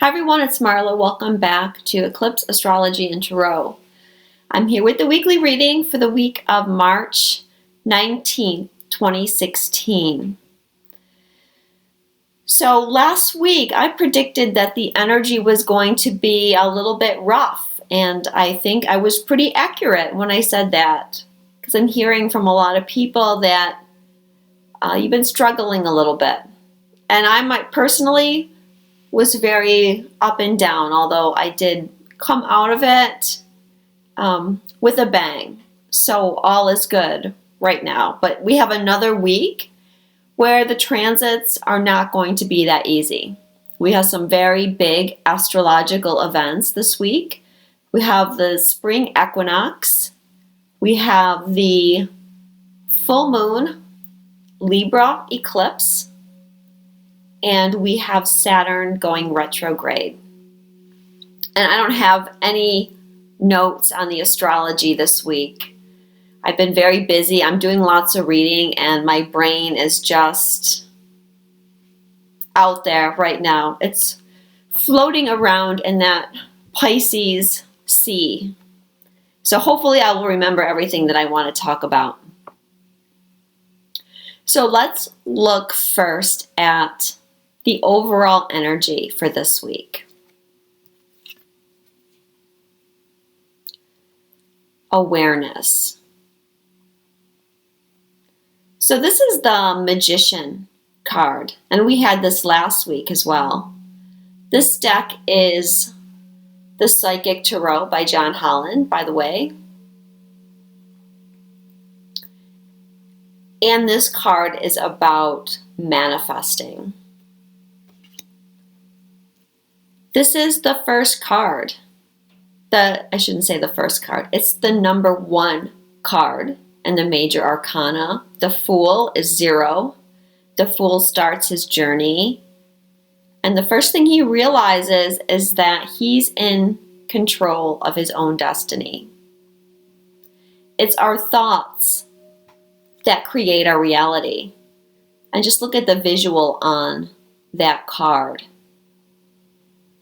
Hi everyone, it's Marla. Welcome back to Eclipse, Astrology, and Tarot. I'm here with the weekly reading for the week of March 19th, 2016. So last week I predicted that the energy was going to be a little bit rough, and I think I was pretty accurate when I said that, because I'm hearing from a lot of people that you've been struggling a little bit. And I might personally was very up and down, although I did come out of it with a bang. So all is good right now. But we have another week where the transits are not going to be that easy. We have some very big astrological events this week. We have the Spring Equinox. We have the full moon Libra eclipse. And we have Saturn going retrograde. And I don't have any notes on the astrology this week. I've been very busy. I'm doing lots of reading, and my brain is just out there right now. It's floating around in that Pisces sea. So hopefully I will remember everything that I want to talk about. So let's look first at the overall energy for this week. Awareness. So this is the Magician card, and we had this last week as well. This deck is the Psychic Tarot by John Holland, by the way. And this card is about manifesting. This is the first card. I shouldn't say the first card. It's the number 1 card in the major arcana. The Fool is 0. The Fool starts his journey. And the first thing he realizes is that he's in control of his own destiny. It's our thoughts that create our reality. And just look at the visual on that card.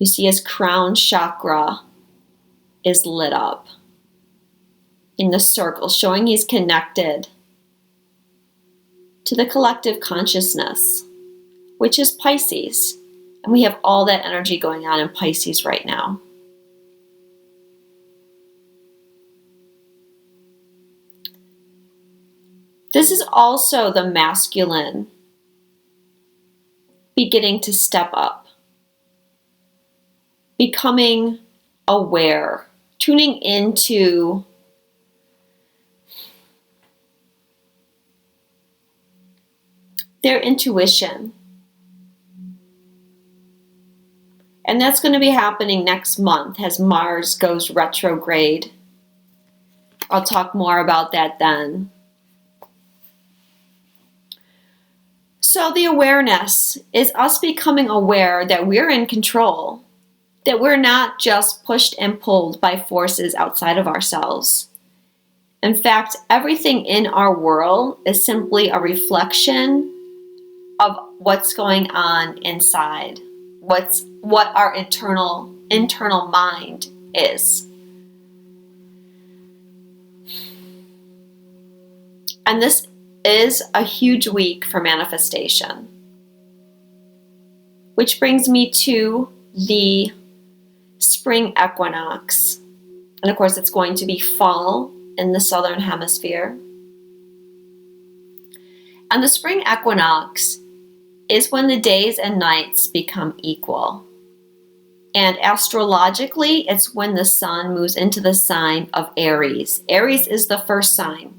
You see his crown chakra is lit up in the circle, showing he's connected to the collective consciousness, which is Pisces. And we have all that energy going on in Pisces right now. This is also the masculine beginning to step up. Becoming aware, tuning into their intuition. And that's going to be happening next month as Mars goes retrograde. I'll talk more about that then. So the awareness is us becoming aware that we're in control. That we're not just pushed and pulled by forces outside of ourselves. In fact, everything in our world is simply a reflection of what's going on inside, what our internal mind is. And this is a huge week for manifestation. Which brings me to the Spring Equinox. And of course, it's going to be fall in the southern hemisphere. And the Spring Equinox is when the days and nights become equal. And astrologically, it's when the sun moves into the sign of Aries. Aries is the first sign.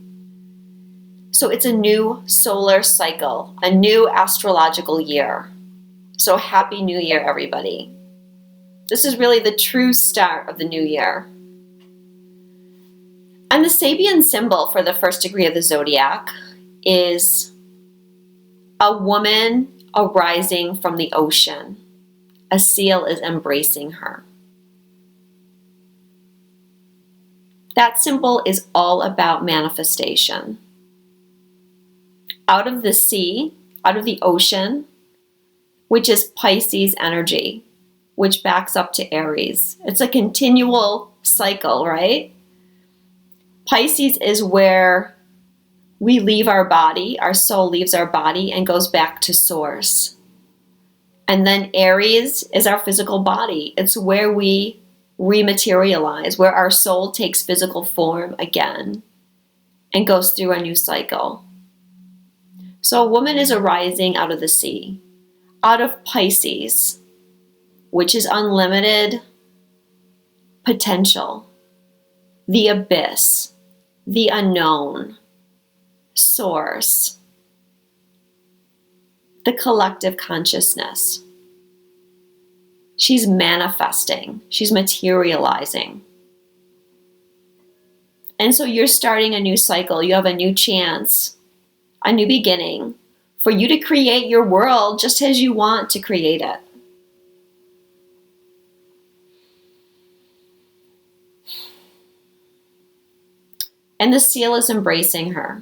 So it's a new solar cycle, a new astrological year. So happy New Year, everybody. This is really the true start of the new year. And the Sabian symbol for the first degree of the zodiac is a woman arising from the ocean. A seal is embracing her. That symbol is all about manifestation. Out of the sea, out of the ocean, which is Pisces energy, which backs up to Aries. It's a continual cycle, right? Pisces is where we leave our body, our soul leaves our body and goes back to source. And then Aries is our physical body. It's where we rematerialize, where our soul takes physical form again and goes through a new cycle. So a woman is arising out of the sea, out of Pisces, which is unlimited potential, the abyss, the unknown, source, the collective consciousness. She's manifesting, she's materializing. And so you're starting a new cycle. You have a new chance, a new beginning for you to create your world just as you want to create it. And the seal is embracing her.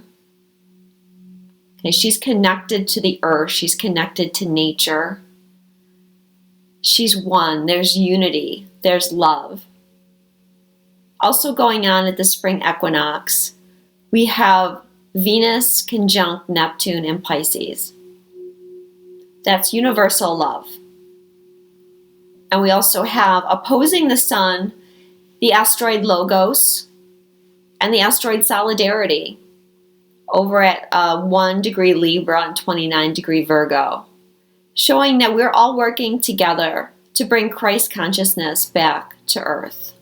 Okay, she's connected to the earth. She's connected to nature. She's one. There's unity. There's love. Also going on at the Spring Equinox, we have Venus conjunct Neptune in Pisces. That's universal love. And we also have opposing the sun, the asteroid Logos, and the asteroid Solidarity over at 1 degree Libra and 29 degree Virgo, showing that we're all working together to bring Christ consciousness back to Earth.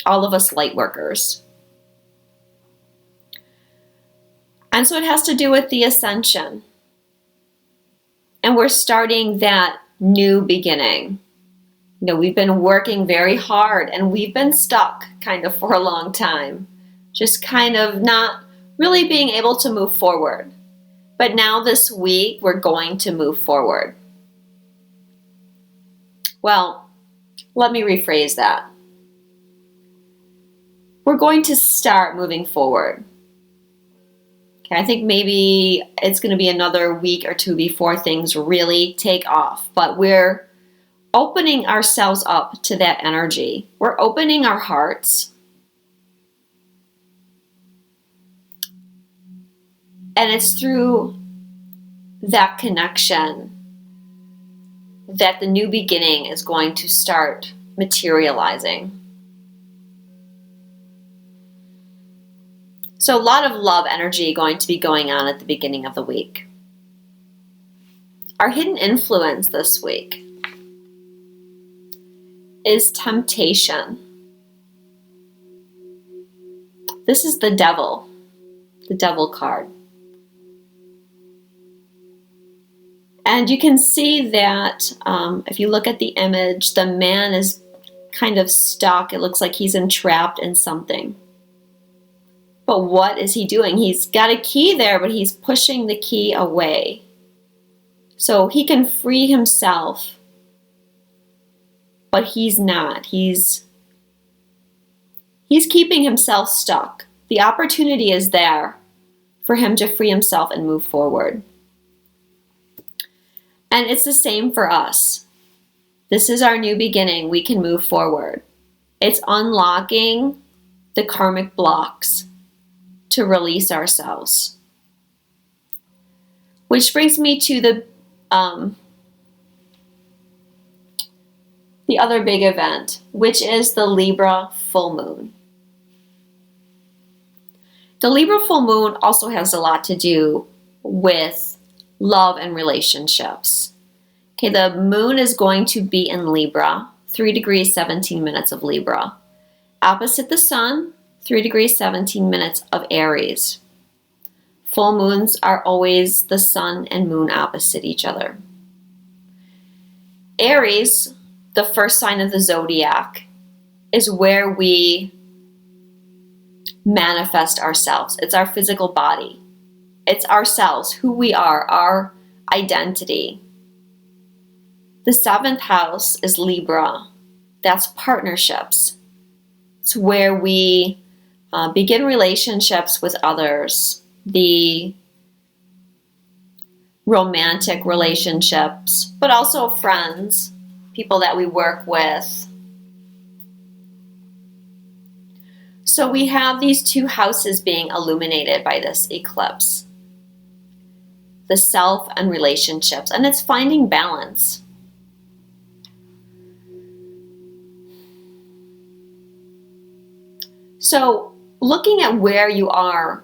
All of us light workers. And so it has to do with the ascension. And we're starting that new beginning. You know, we've been working very hard and we've been stuck kind of for a long time. Just kind of not really being able to move forward. But now this week, we're going to move forward. Well, let me rephrase that. We're going to start moving forward. Okay, I think maybe it's going to be another week or two before things really take off. But we're opening ourselves up to that energy. We're opening our hearts. And it's through that connection that the new beginning is going to start materializing. So a lot of love energy going to be going on at the beginning of the week. Our hidden influence this week is temptation. This is the devil card. And you can see that if you look at the image, the man is kind of stuck. It looks like he's entrapped in something. But what is he doing? He's got a key there, but he's pushing the key away. So he can free himself, but he's not. He's keeping himself stuck. The opportunity is there for him to free himself and move forward. And it's the same for us. This is our new beginning. We can move forward. It's unlocking the karmic blocks to release ourselves. Which brings me to the other big event, which is the Libra full moon. The Libra full moon also has a lot to do with love and relationships. Okay, the moon is going to be in Libra, 3 degrees, 17 minutes of Libra. Opposite the sun, 3 degrees, 17 minutes of Aries. Full moons are always the sun and moon opposite each other. Aries, the first sign of the zodiac, is where we manifest ourselves. It's our physical body. It's ourselves, who we are, our identity. The 7th house is Libra. That's partnerships. It's where we begin relationships with others, the romantic relationships, but also friends, people that we work with. So we have these two houses being illuminated by this eclipse. The self and relationships, and it's finding balance. So looking at where you are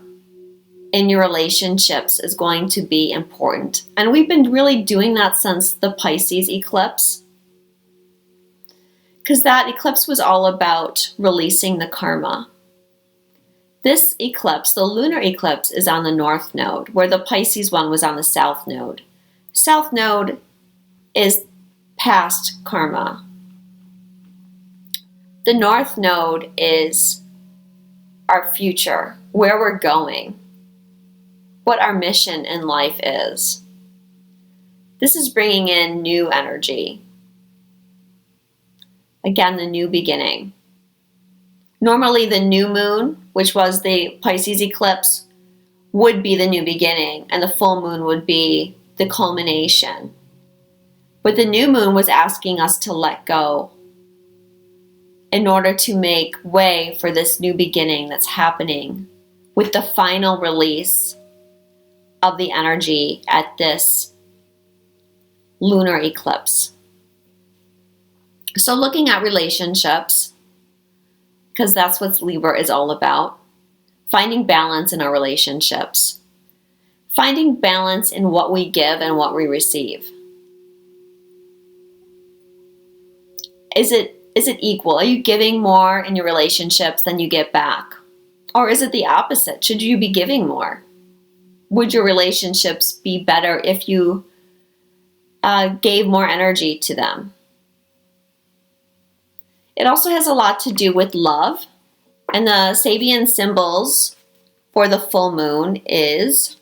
in your relationships is going to be important. And we've been really doing that since the Pisces eclipse. Because that eclipse was all about releasing the karma. This eclipse, the lunar eclipse, is on the north node, where the Pisces one was on the south node. South node is past karma. The north node is our future, where we're going, what our mission in life is. This is bringing in new energy. Again, the new beginning. Normally the new moon, which was the Pisces eclipse, would be the new beginning, and the full moon would be the culmination. But the new moon was asking us to let go in order to make way for this new beginning that's happening with the final release of the energy at this lunar eclipse. So looking at relationships, because that's what Libra is all about, finding balance in our relationships, finding balance in what we give and what we receive. Is it equal? Are you giving more in your relationships than you get back? Or is it the opposite? Should you be giving more? Would your relationships be better if you gave more energy to them? It also has a lot to do with love. And the Sabian symbols for the full moon is,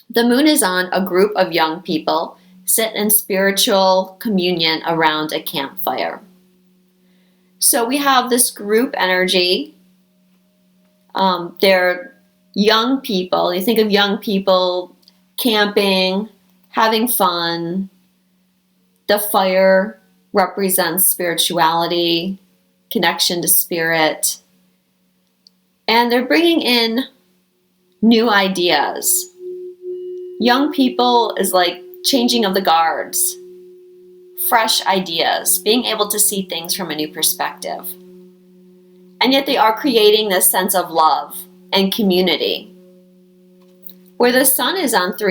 the moon is on a group of young people sit in spiritual communion around a campfire. So we have this group energy. They're young people. You think of young people camping, having fun. The fire represents spirituality, connection to spirit. And they're bringing in new ideas. Young people is like changing of the guards, fresh ideas, being able to see things from a new perspective. And yet they are creating this sense of love and community. Where the sun is on 4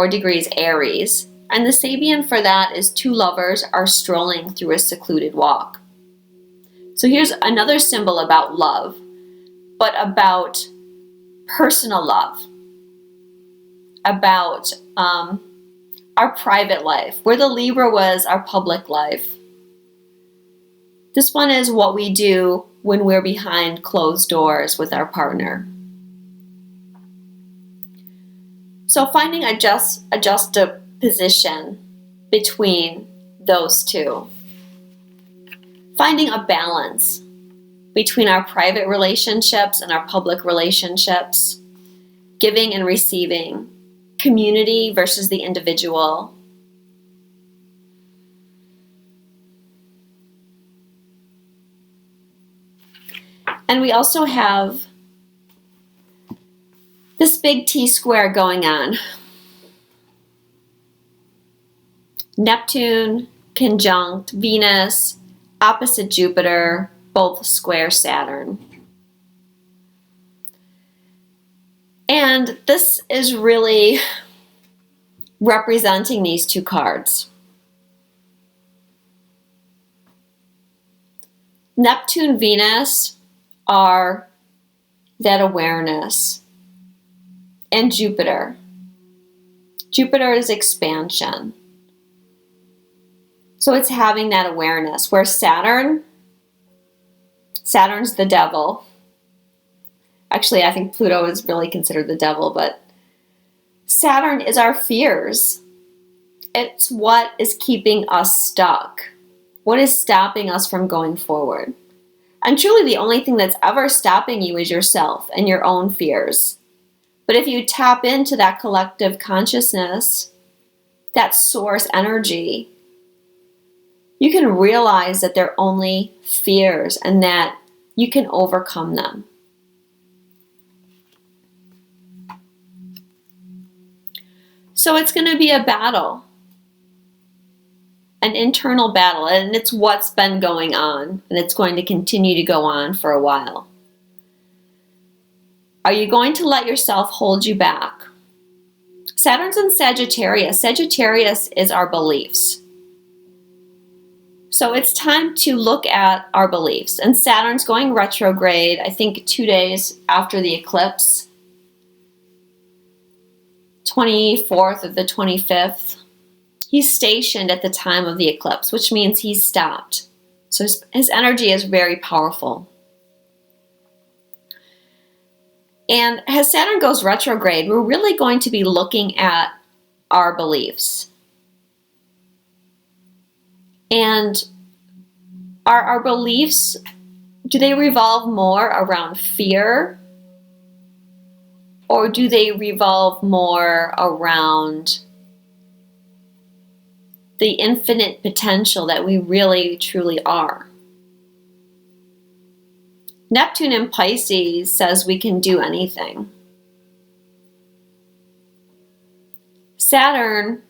degrees Aries, and the Sabian for that is two lovers are strolling through a secluded walk. So here's another symbol about love, but about personal love, about our private life, where the Libra was our public life. This one is what we do when we're behind closed doors with our partner. So finding a juxtaposition between those two. Finding a balance between our private relationships and our public relationships. Giving and receiving. Community versus the individual. And we also have this big T-square going on. Neptune conjunct Venus, opposite Jupiter, both square Saturn. And this is really representing these two cards. Neptune, Venus are that awareness. And Jupiter. Jupiter is expansion. So it's having that awareness. Where Saturn's the devil. Actually, I think Pluto is really considered the devil, but Saturn is our fears. It's what is keeping us stuck. What is stopping us from going forward? And truly the only thing that's ever stopping you is yourself and your own fears. But if you tap into that collective consciousness that source energy, you can realize that they're only fears and that you can overcome them. So it's going to be a battle, an internal battle, and it's what's been going on, and it's going to continue to go on for a while. Are you going to let yourself hold you back? Saturn's in Sagittarius. Sagittarius is our beliefs. So it's time to look at our beliefs. And Saturn's going retrograde, I think 2 days after the eclipse, 24th or the 25th. He's stationed at the time of the eclipse, which means he's stopped. So his energy is very powerful. And as Saturn goes retrograde, we're really going to be looking at our beliefs. And are our beliefs, do they revolve more around fear? Or do they revolve more around the infinite potential that we really, truly are? Neptune in Pisces says we can do anything. Saturn,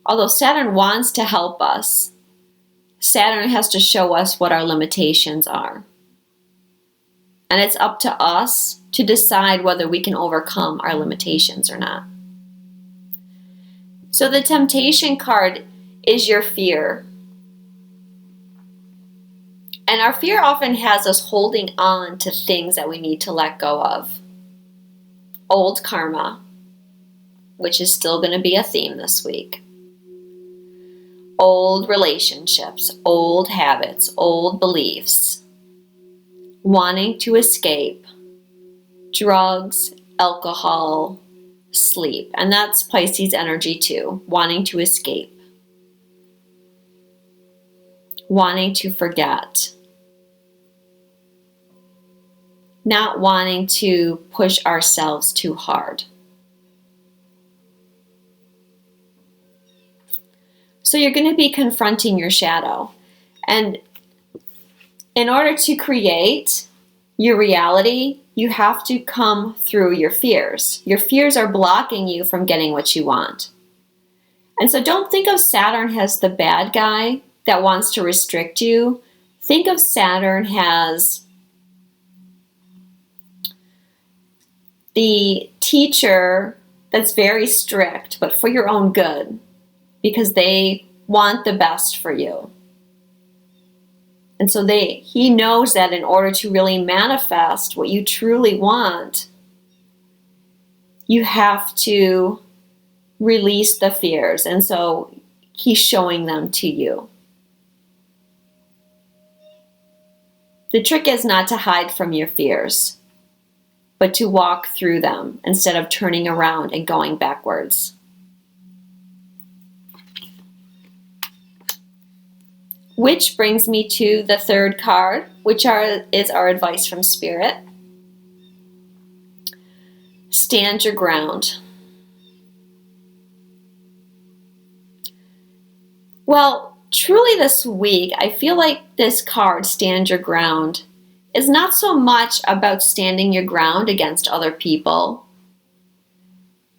although Saturn wants to help us, Saturn has to show us what our limitations are. And it's up to us to decide whether we can overcome our limitations or not. So the temptation card is your fear. And our fear often has us holding on to things that we need to let go of. Old karma, which is still going to be a theme this week. Old relationships, old habits, old beliefs. Wanting to escape. Drugs, alcohol, sleep. And that's Pisces energy too. Wanting to escape. Wanting to forget. Not wanting to push ourselves too hard. So you're going to be confronting your shadow. And in order to create your reality, you have to come through your fears. Your fears are blocking you from getting what you want. And so don't think of Saturn as the bad guy that wants to restrict you. Think of Saturn as the teacher that's very strict, but for your own good, because they want the best for you. And so he knows that in order to really manifest what you truly want, you have to release the fears. And so he's showing them to you. The trick is not to hide from your fears, but to walk through them instead of turning around and going backwards. Which brings me to the third card, which is our advice from Spirit. Stand your ground. Well, truly this week, I feel like this card, Stand Your Ground, is not so much about standing your ground against other people.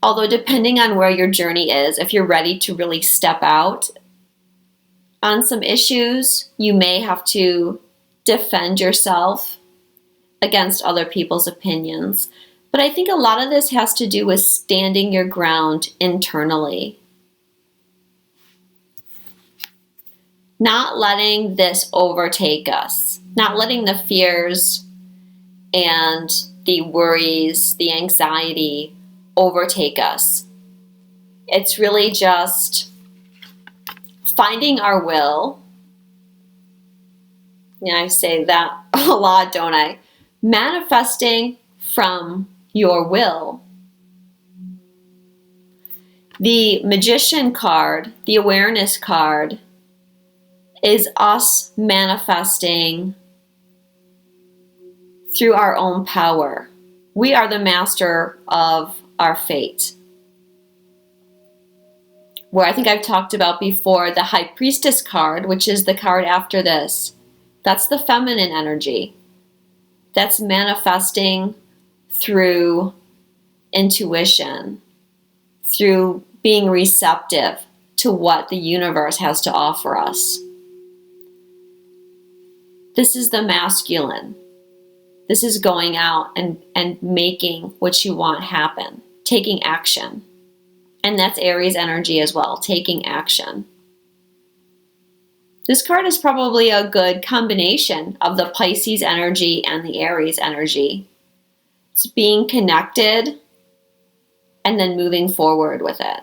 Although depending on where your journey is, if you're ready to really step out on some issues, you may have to defend yourself against other people's opinions. But I think a lot of this has to do with standing your ground internally. Not letting this overtake us. Not letting the fears and the worries, the anxiety overtake us. It's really just finding our will. Yeah, I say that a lot, don't I? Manifesting from your will. The Magician card, the Awareness card, is us manifesting through our own power. We are the master of our fate. where I think I've talked about before, the High Priestess card, which is the card after this. That's the feminine energy. That's manifesting through intuition, through being receptive to what the universe has to offer us. This is the masculine. This is going out and making what you want happen, taking action. And that's Aries energy as well, taking action. This card is probably a good combination of the Pisces energy and the Aries energy. It's being connected and then moving forward with it.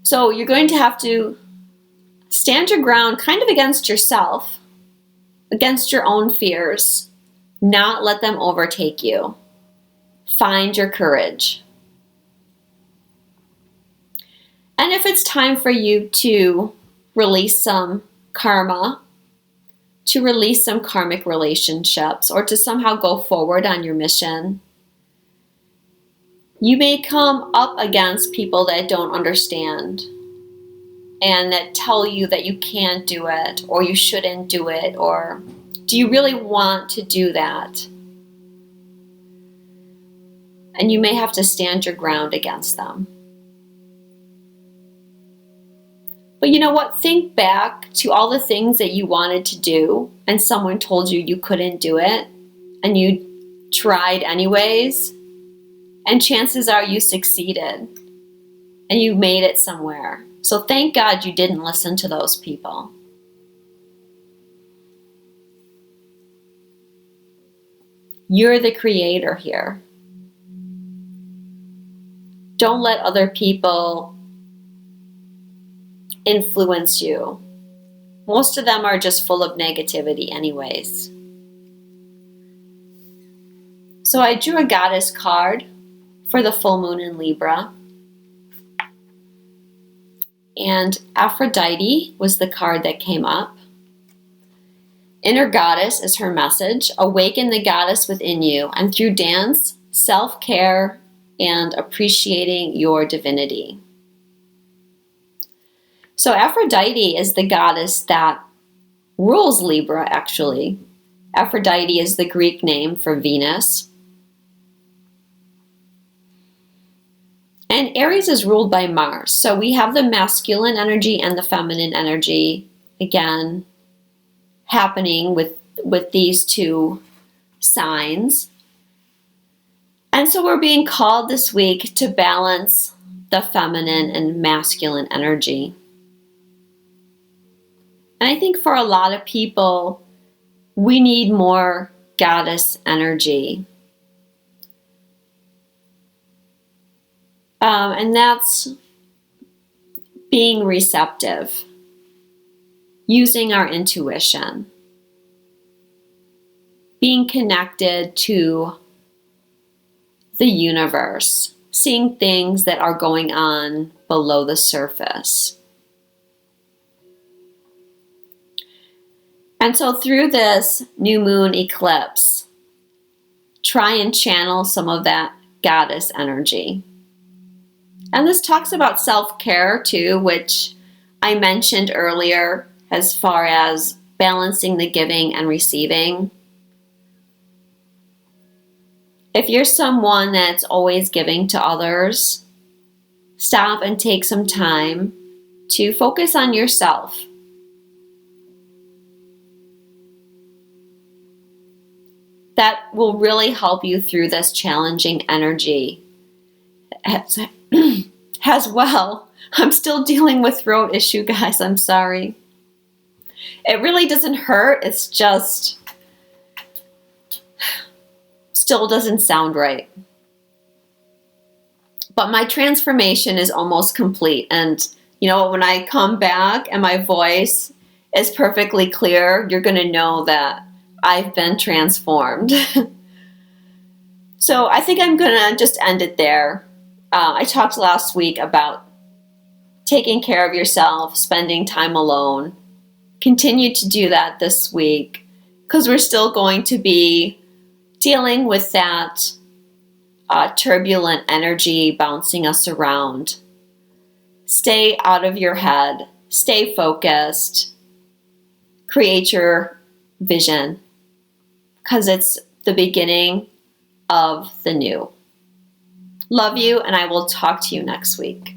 So you're going to have to stand your ground kind of against yourself, against your own fears, not let them overtake you. Find your courage. And if it's time for you to release some karma, to release some karmic relationships, or to somehow go forward on your mission, you may come up against people that don't understand and that tell you that you can't do it, or you shouldn't do it, or do you really want to do that? And you may have to stand your ground against them. But you know what? Think back to all the things that you wanted to do and someone told you you couldn't do it and you tried anyways, and chances are you succeeded and you made it somewhere. So thank God you didn't listen to those people. You're the creator here. Don't let other people influence you. Most of them are just full of negativity anyways. So I drew a goddess card for the full moon in Libra. And Aphrodite was the card that came up. Inner goddess is her message. Awaken the goddess within you, and through dance, self-care, and appreciating your divinity. So Aphrodite is the goddess that rules Libra, actually. Aphrodite is the Greek name for Venus. And Aries is ruled by Mars. So we have the masculine energy and the feminine energy, again, happening with these two signs. And so we're being called this week to balance the feminine and masculine energy. And I think for a lot of people, we need more goddess energy. And that's being receptive, using our intuition, being connected to the universe, seeing things that are going on below the surface. And so through this new moon eclipse, try and channel some of that goddess energy. And this talks about self-care too, which I mentioned earlier as far as balancing the giving and receiving. If you're someone that's always giving to others, stop and take some time to focus on yourself. That will really help you through this challenging energy. As well, I'm still dealing with throat issue, guys. I'm sorry. It really doesn't hurt. It's just still doesn't sound right. But my transformation is almost complete. And you know, when I come back and my voice is perfectly clear, you're going to know that I've been transformed. So I think I'm going to just end it there. I talked last week about taking care of yourself, spending time alone. Continue to do that this week because we're still going to be dealing with that turbulent energy bouncing us around. Stay out of your head. Stay focused. Create your vision, because it's the beginning of the new. Love you, and I will talk to you next week.